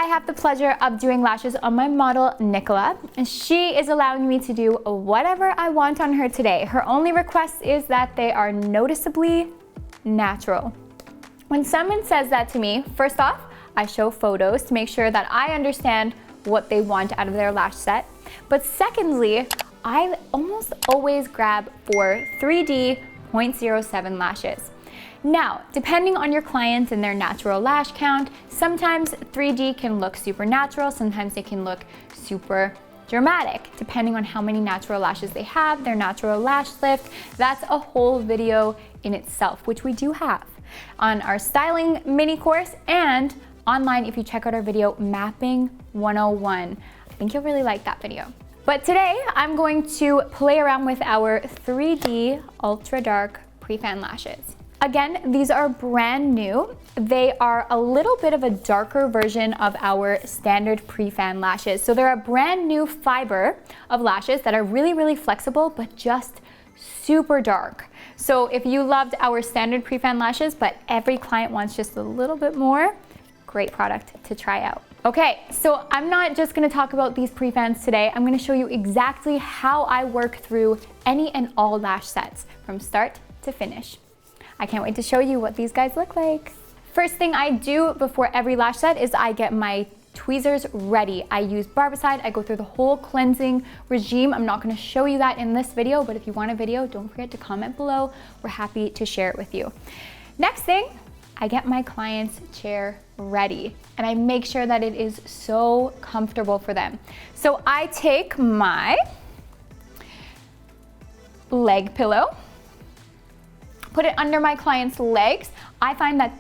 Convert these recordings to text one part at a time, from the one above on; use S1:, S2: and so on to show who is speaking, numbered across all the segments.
S1: I have the pleasure of doing lashes on my model, Nicola, and she is allowing me to do whatever I want on her today. Her only request is that they are noticeably natural. When someone says that to me, first off, I show photos to make sure that I understand what they want out of their lash set. But secondly, I almost always grab for 3D 0.07 lashes. Now, depending on your clients and their natural lash count, sometimes 3D can look super natural, sometimes it can look super dramatic, depending on how many natural lashes they have, their natural lash lift. That's a whole video in itself, which we do have on our styling mini course and online if you check out our video, Mapping 101. I think you'll really like that video. But today, I'm going to play around with our 3D Ultra Dark Pre-Fan Lashes. Again, these are brand new. They are a little bit of a darker version of our standard pre-fan lashes. So they're a brand new fiber of lashes that are really, really flexible, but just super dark. So if you loved our standard pre-fan lashes, but every client wants just a little bit more, great product to try out. Okay, so I'm not just gonna talk about these pre-fans today. I'm gonna show you exactly how I work through any and all lash sets from start to finish. I can't wait to show you what these guys look like. First thing I do before every lash set is I get my tweezers ready. I use barbicide, I go through the whole cleansing regime. I'm not gonna show you that in this video, but if you want a video, don't forget to comment below. We're happy to share it with you. Next thing, I get my client's chair ready and I make sure that it is so comfortable for them. So I take my leg pillow, put it under my client's legs. I find that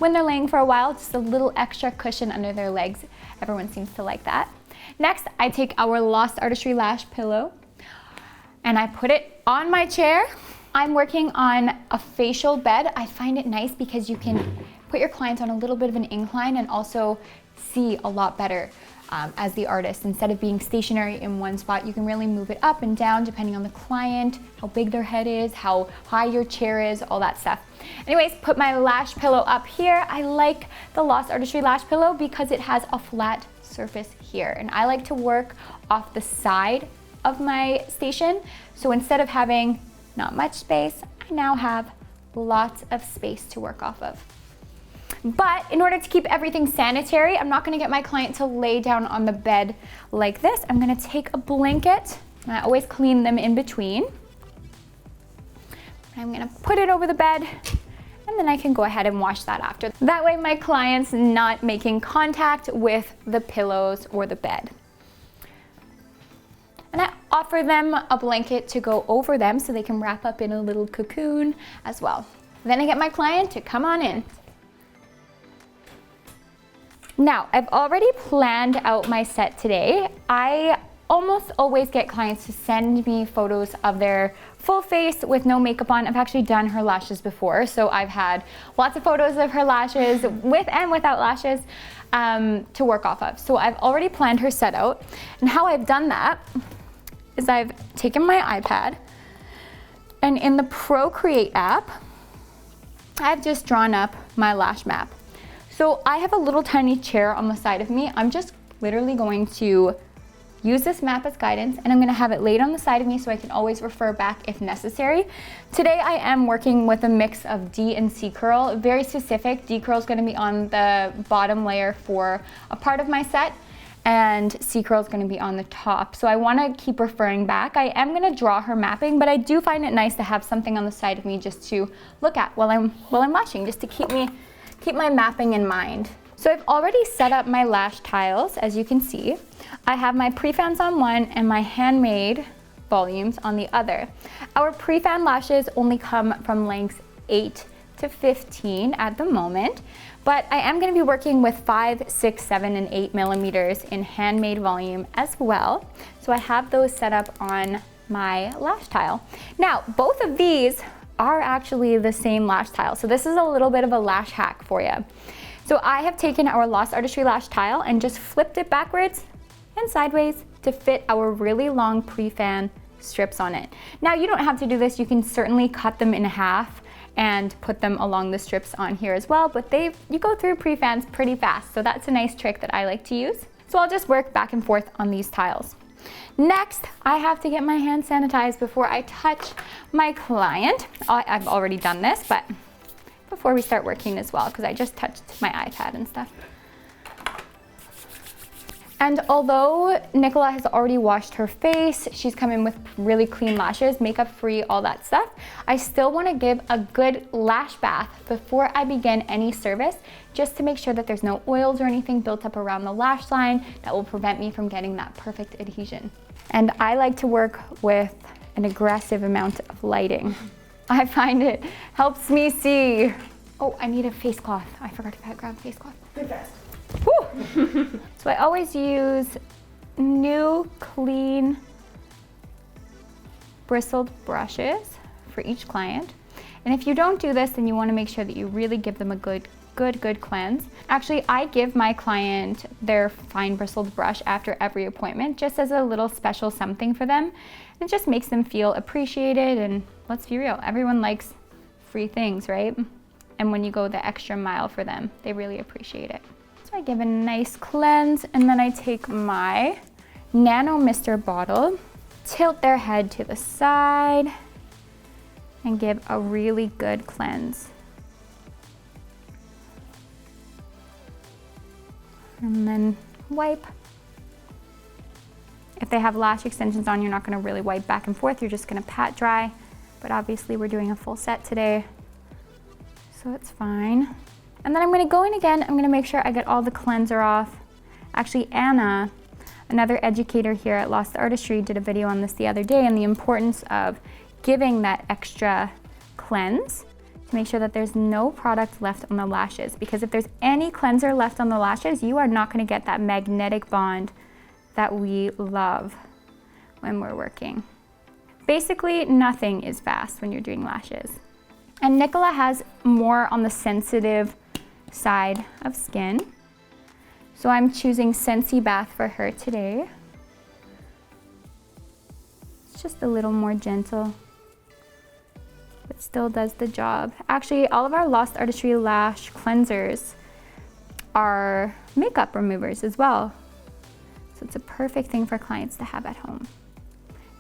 S1: when they're laying for a while, just a little extra cushion under their legs. Everyone seems to like that. Next, I take our Lost Artistry Lash pillow and I put it on my chair. I'm working on a facial bed. I find it nice because you can put your clients on a little bit of an incline and also see a lot better as the artist. Instead of being stationary in one spot, you can really move it up and down depending on the client, how big their head is, how high your chair is, all that stuff. Anyways, put my lash pillow up here. I like the Lost Artistry Lash pillow because it has a flat surface here. And I like to work off the side of my station. So instead of having not much space, I now have lots of space to work off of. But in order to keep everything sanitary, I'm not gonna get my client to lay down on the bed like this. I'm gonna take a blanket, and I always clean them in between. I'm gonna put it over the bed, and then I can go ahead and wash that after. That way my client's not making contact with the pillows or the bed. And I offer them a blanket to go over them so they can wrap up in a little cocoon as well. Then I get my client to come on in. Now, I've already planned out my set today. I almost always get clients to send me photos of their full face with no makeup on. I've actually done her lashes before, so I've had lots of photos of her lashes with and without lashes to work off of. So I've already planned her set out. And how I've done that is I've taken my iPad and in the Procreate app, I've just drawn up my lash map. So I have a little tiny chair on the side of me. I'm just literally going to use this map as guidance and I'm gonna have it laid on the side of me so I can always refer back if necessary. Today I am working with a mix of D and C curl, very specific. D curl is gonna be on the bottom layer for a part of my set and C curl is gonna be on the top. So I wanna keep referring back. I am gonna draw her mapping, but I do find it nice to have something on the side of me just to look at while I'm lashing, just to keep my mapping in mind. So I've already set up my lash tiles, as you can see. I have my pre-fans on one and my handmade volumes on the other. Our pre-fan lashes only come from lengths 8 to 15 at the moment, but I am gonna be working with 5, 6, 7, and 8 millimeters in handmade volume as well. So I have those set up on my lash tile. Now, both of these are actually the same lash tile. So this is a little bit of a lash hack for you. So I have taken our Lost Artistry Lash tile and just flipped it backwards and sideways to fit our really long pre-fan strips on it. Now you don't have to do this, you can certainly cut them in half and put them along the strips on here as well, but you go through pre-fans pretty fast, so that's a nice trick that I like to use. So I'll just work back and forth on these tiles. Next, I have to get my hands sanitized before I touch my client. I've already done this, but before we start working as well, because I just touched my iPad and stuff. And although Nicola has already washed her face, she's come in with really clean lashes, makeup free, all that stuff, I still want to give a good lash bath before I begin any service, just to make sure that there's no oils or anything built up around the lash line that will prevent me from getting that perfect adhesion. And I like to work with an aggressive amount of lighting. I find it helps me see. Oh, I need a face cloth. I forgot to grab a face cloth.
S2: Good fast.
S1: So I always use new, clean, bristled brushes for each client. And if you don't do this, then you want to make sure that you really give them a good cleanse. Actually, I give my client their fine bristled brush after every appointment, just as a little special something for them. It just makes them feel appreciated, and let's be real, everyone likes free things, right? And when you go the extra mile for them, they really appreciate it. So I give a nice cleanse, and then I take my Nano Mister bottle, tilt their head to the side, and give a really good cleanse. And then wipe. If they have lash extensions on, you're not going to really wipe back and forth, you're just going to pat dry. But obviously we're doing a full set today, so it's fine. And then I'm going to go in again, I'm going to make sure I get all the cleanser off. Actually, Anna, another educator here at Lost Artistry, did a video on this the other day, and the importance of giving that extra cleanse to make sure that there's no product left on the lashes, because if there's any cleanser left on the lashes, you are not going to get that magnetic bond that we love when we're working. Basically, nothing is fast when you're doing lashes. And Nicola has more on the sensitive side of skin, so I'm choosing Scentsy Bath for her today. It's just a little more gentle, but still does the job. Actually, all of our Lost Artistry lash cleansers are makeup removers as well, so it's a perfect thing for clients to have at home,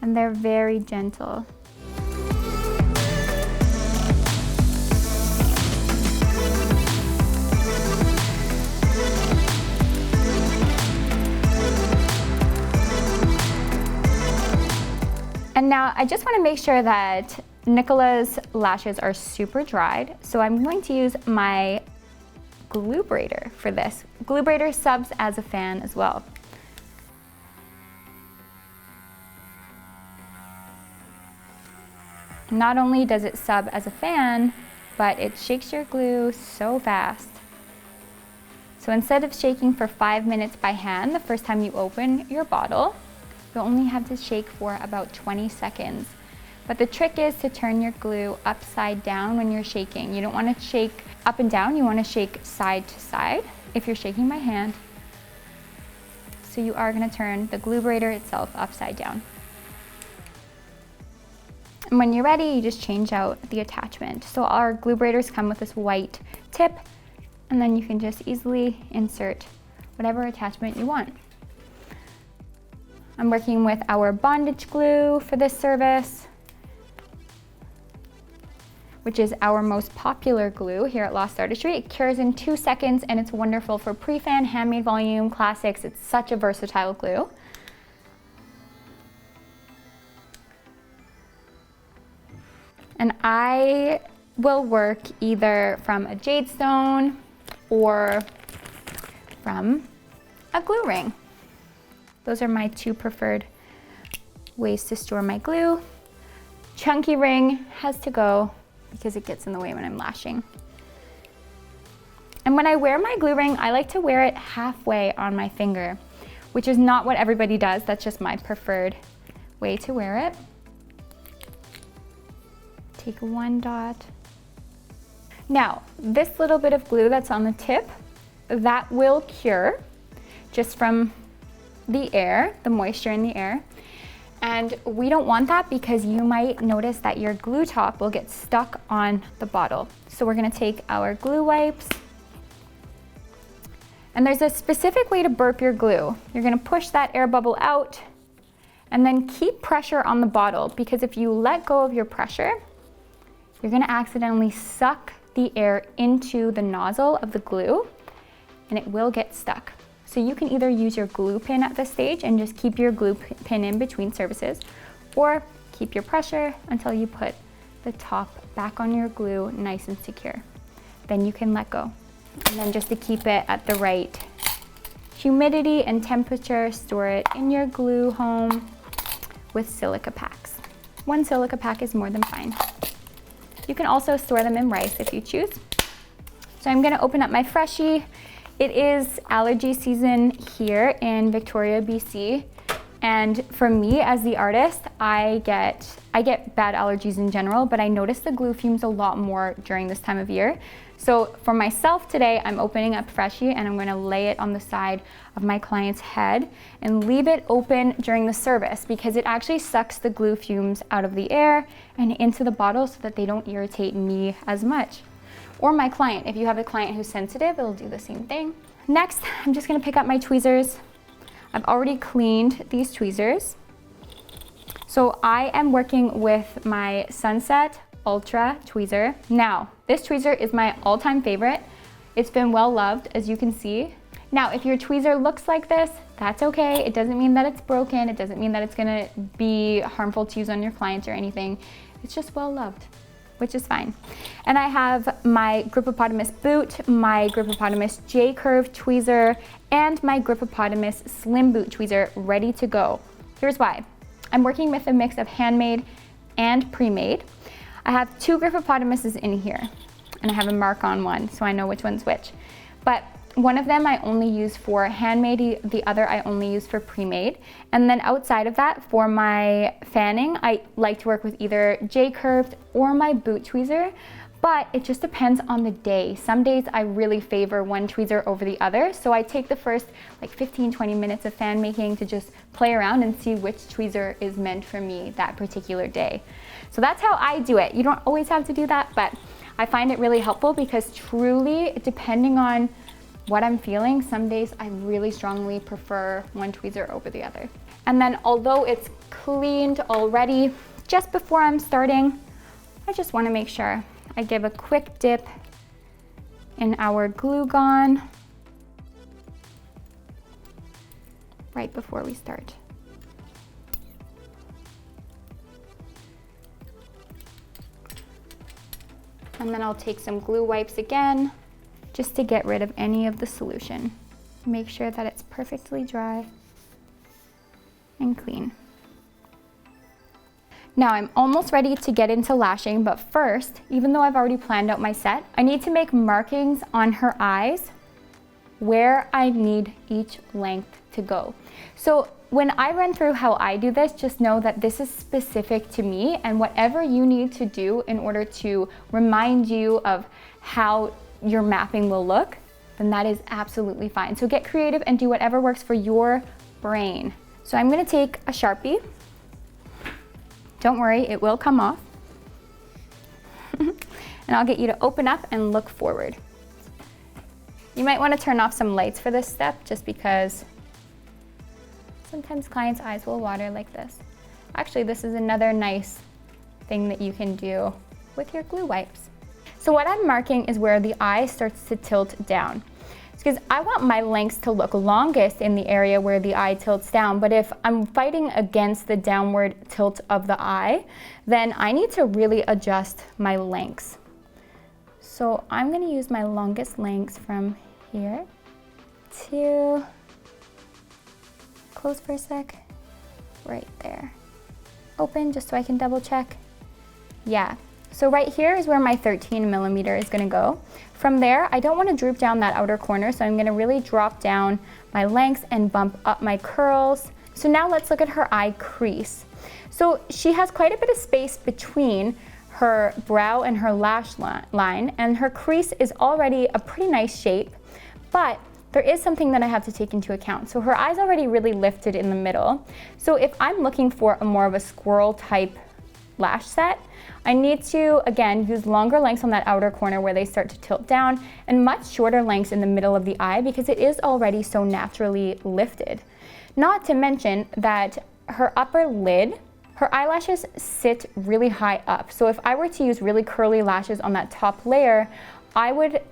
S1: and they're very gentle. And now I just want to make sure that Nicola's lashes are super dried, so I'm going to use my glue braider for this. Glue braider subs as a fan as well. Not only does it sub as a fan, but it shakes your glue so fast. So instead of shaking for 5 minutes by hand the first time you open your bottle, you only have to shake for about 20 seconds. But the trick is to turn your glue upside down when you're shaking. You don't want to shake up and down, you want to shake side to side if you're shaking by hand. So you are going to turn the glue braider itself upside down. And when you're ready, you just change out the attachment. So our glue braiders come with this white tip, and then you can just easily insert whatever attachment you want. I'm working with our bondage glue for this service, which is our most popular glue here at Lost Artistry. It cures in 2 seconds, and it's wonderful for pre-fan, handmade volume, classics. It's such a versatile glue. And I will work either from a jade stone or from a glue ring. Those are my two preferred ways to store my glue. Chunky ring has to go because it gets in the way when I'm lashing. And when I wear my glue ring, I like to wear it halfway on my finger, which is not what everybody does. That's just my preferred way to wear it. Take one dot. Now, this little bit of glue that's on the tip, that will cure just from the air, the moisture in the air. And we don't want that because you might notice that your glue top will get stuck on the bottle. So we're gonna take our glue wipes, and there's a specific way to burp your glue. You're gonna push that air bubble out and then keep pressure on the bottle, because if you let go of your pressure, you're gonna accidentally suck the air into the nozzle of the glue and it will get stuck. So you can either use your glue pin at this stage and just keep your glue pin in between surfaces, or keep your pressure until you put the top back on your glue nice and secure. Then you can let go. And then just to keep it at the right humidity and temperature, store it in your glue home with silica packs. 1 silica pack is more than fine. You can also store them in rice if you choose. So I'm gonna open up my Freshie. It is allergy season here in Victoria, BC. And for me as the artist, I get bad allergies in general, but I notice the glue fumes a lot more during this time of year. So for myself today, I'm opening up Freshie and I'm gonna lay it on the side of my client's head and leave it open during the service, because it actually sucks the glue fumes out of the air and into the bottle so that they don't irritate me as much. Or my client. If you have a client who's sensitive, it'll do the same thing. Next, I'm just gonna pick up my tweezers. I've already cleaned these tweezers. So I am working with my Sunset Ultra tweezer. Now, this tweezer is my all-time favorite. It's been well loved, as you can see. Now, if your tweezer looks like this, that's okay. It doesn't mean that it's broken. It doesn't mean that it's gonna be harmful to use on your clients or anything. It's just well loved, which is fine. And I have my Grippopotamus boot, my Grippopotamus J-curve tweezer, and my Grippopotamus slim boot tweezer ready to go. Here's why. I'm working with a mix of handmade and pre-made. I have 2 Grippopotamuses in here, and I have a mark on one, so I know which one's which. But one of them I only use for handmade, the other I only use for pre-made. And then outside of that, for my fanning, I like to work with either J-curved or my boot tweezer, but it just depends on the day. Some days I really favor one tweezer over the other, so I take the first like 15-20 minutes of fan making to just play around and see which tweezer is meant for me that particular day. So that's how I do it. You don't always have to do that, but I find it really helpful because truly, depending on what I'm feeling, some days I really strongly prefer one tweezer over the other. And then although it's cleaned already, just before I'm starting, I just want to make sure I give a quick dip in our Glue Gone right before we start. And then I'll take some glue wipes again, just to get rid of any of the solution. Make sure that it's perfectly dry and clean. Now I'm almost ready to get into lashing, but first, even though I've already planned out my set, I need to make markings on her eyes where I need each length to go. So when I run through how I do this, just know that this is specific to me, and whatever you need to do in order to remind you of how your mapping will look, then that is absolutely fine. So get creative and do whatever works for your brain. So I'm gonna take a Sharpie. Don't worry, it will come off. And I'll get you to open up and look forward. You might want to turn off some lights for this step, just because sometimes clients' eyes will water like this. Actually, this is another nice thing that you can do with your glue wipes. So what I'm marking is where the eye starts to tilt down. It's because I want my lengths to look longest in the area where the eye tilts down, but if I'm fighting against the downward tilt of the eye, then I need to really adjust my lengths. So I'm gonna use my longest lengths from here to, close for a sec, right there. Open just so I can double check. Yeah, so right here is where my 13mm is gonna go. From there, I don't wanna droop down that outer corner, so I'm gonna really drop down my lengths and bump up my curls. So now let's look at her eye crease. So she has quite a bit of space between her brow and her lash line, and her crease is already a pretty nice shape, but there is something that I have to take into account. So her eye's already really lifted in the middle. So if I'm looking for a more of a squirrel type lash set, I need to, again, use longer lengths on that outer corner where they start to tilt down, and much shorter lengths in the middle of the eye because it is already so naturally lifted. Not to mention that her upper lid, her eyelashes sit really high up. So if I were to use really curly lashes on that top layer, I would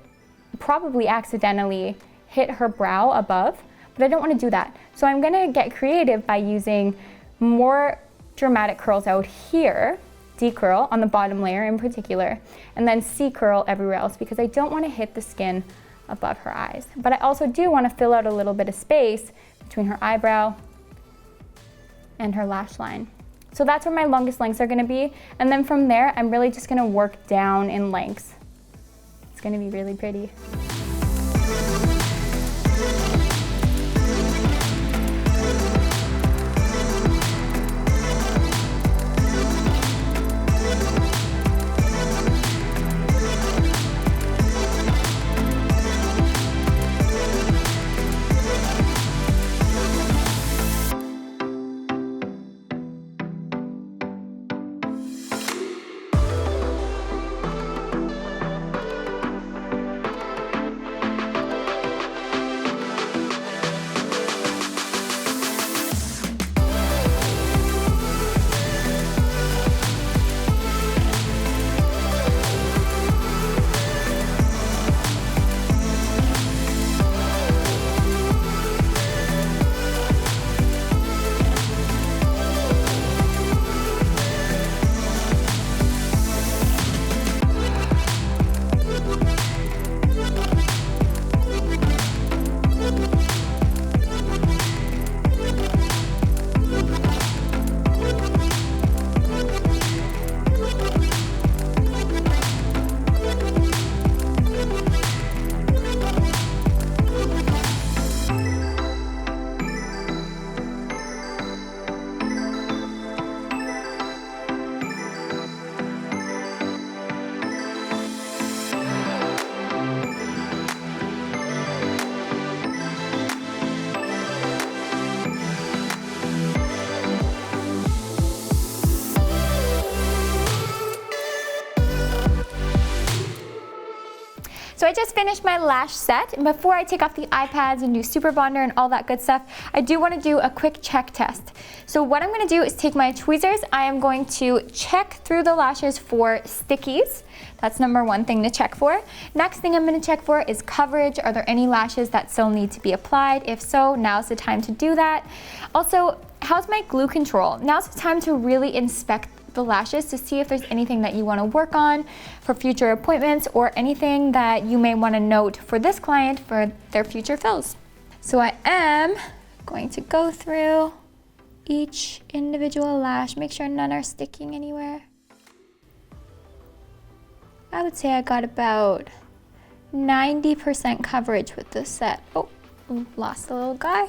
S1: probably accidentally hit her brow above, but I don't want to do that. So I'm going to get creative by using more dramatic curls out here, D curl on the bottom layer in particular, and then C curl everywhere else because I don't want to hit the skin above her eyes. But I also do want to fill out a little bit of space between her eyebrow and her lash line. So that's where my longest lengths are going to be, and then from there I'm really just going to work down in lengths. It's going to be really pretty. So I just finished my lash set, and before I take off the eye pads and do super bonder and all that good stuff, I do want to do a quick check test. So what I'm going to do is take my tweezers. I am going to check through the lashes for stickies. That's number one thing to check for. Next thing I'm going to check for is coverage. Are there any lashes that still need to be applied? If so, now's the time to do that. Also, how's my glue control? Now's the time to really inspect the lashes to see if there's anything that you want to work on for future appointments or anything that you may want to note for this client for their future fills. So I am going to go through each individual lash, make sure none are sticking anywhere. I would say I got about 90% coverage with this set. Oh, lost the little guy.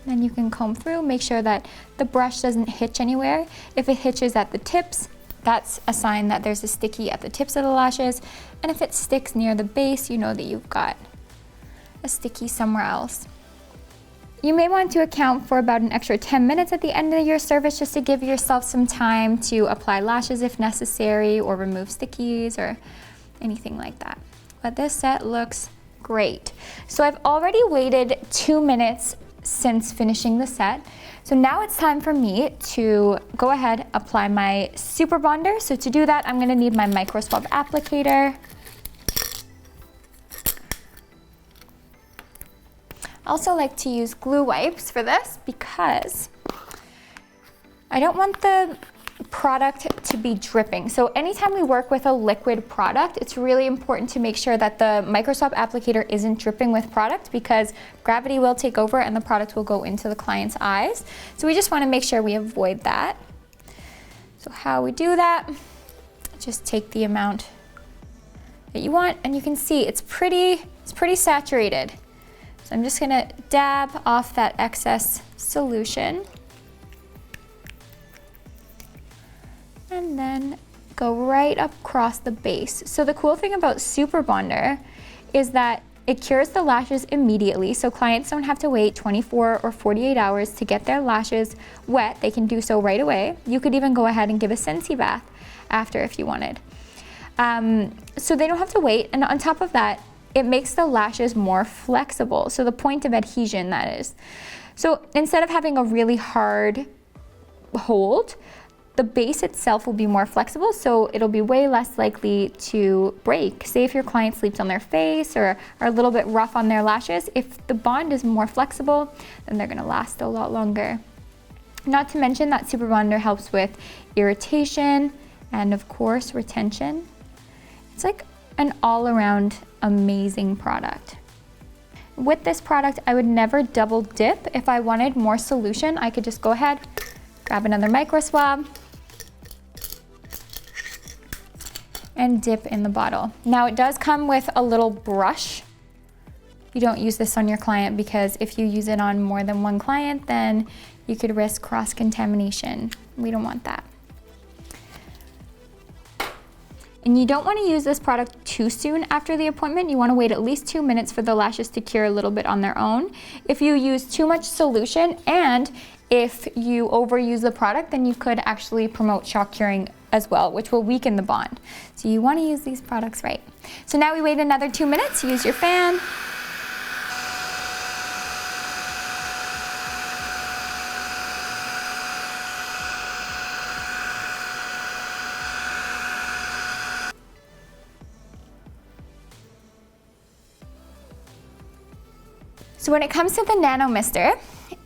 S1: Then you can comb through, make sure that the brush doesn't hitch anywhere. If it hitches at the tips, that's a sign that there's a sticky at the tips of the lashes. And if it sticks near the base, you know that you've got a sticky somewhere else. You may want to account for about an extra 10 minutes at the end of your service just to give yourself some time to apply lashes if necessary or remove stickies or anything like that. But this set looks great. So I've already waited 2 minutes since finishing the set. So now it's time for me to go ahead, apply my super bonder. So to do that, I'm gonna need my micro swab applicator. I also like to use glue wipes for this because I don't want the product to be dripping. So anytime we work with a liquid product, it's really important to make sure that the micro swab applicator isn't dripping with product because gravity will take over and the product will go into the client's eyes. So we just want to make sure we avoid that. So how we do that, just take the amount that you want, and you can see it's pretty saturated. So I'm just gonna dab off that excess solution. And then go right across the base. So the cool thing about Super Bonder is that it cures the lashes immediately, so clients don't have to wait 24 or 48 hours to get their lashes wet. They can do so right away. You could even go ahead and give a Scentsy bath after if you wanted. So they don't have to wait, and on top of that, it makes the lashes more flexible. So the point of adhesion, that is. So instead of having a really hard hold, the base itself will be more flexible, so it'll be way less likely to break. Say if your client sleeps on their face or are a little bit rough on their lashes, if the bond is more flexible, then they're gonna last a lot longer. Not to mention that Super Bonder helps with irritation and of course retention. It's like an all-around amazing product. With this product, I would never double dip. If I wanted more solution, I could just go ahead, grab another micro swab, and dip in the bottle. Now it does come with a little brush. You don't use this on your client because if you use it on more than one client, then you could risk cross-contamination. We don't want that. And you don't want to use this product too soon after the appointment. You want to wait at least 2 minutes for the lashes to cure a little bit on their own. If you use too much solution and if you overuse the product, then you could actually promote shock curing as well, which will weaken the bond. So you want to use these products right. So now we wait another 2 minutes, use your fan. So when it comes to the Nano Mister,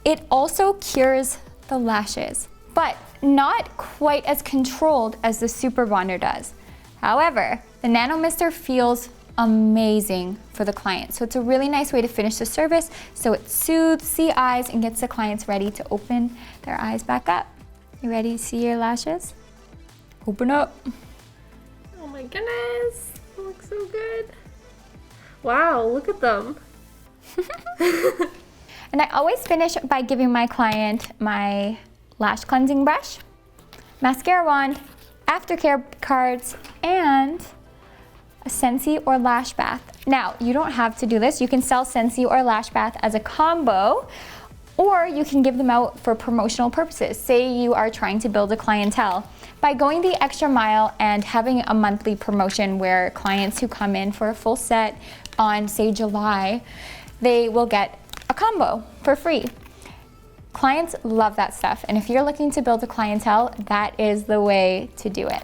S1: it also cures the lashes, but not quite as controlled as the Super Bonder does. However, the Nano Mister feels amazing for the client. So it's a really nice way to finish the service. So it soothes the eyes and gets the clients ready to open their eyes back up. You ready to see your lashes? Open up.
S2: Oh my goodness, they look so good. Wow, look at them.
S1: And I always finish by giving my client my lash cleansing brush, mascara wand, aftercare cards, and a Scentsy or lash bath. Now, you don't have to do this. You can sell Scentsy or lash bath as a combo, or you can give them out for promotional purposes. Say you are trying to build a clientele. By going the extra mile and having a monthly promotion where clients who come in for a full set on, say, July, they will get a combo for free. Clients love that stuff, and if you're looking to build a clientele, that is the way to do it.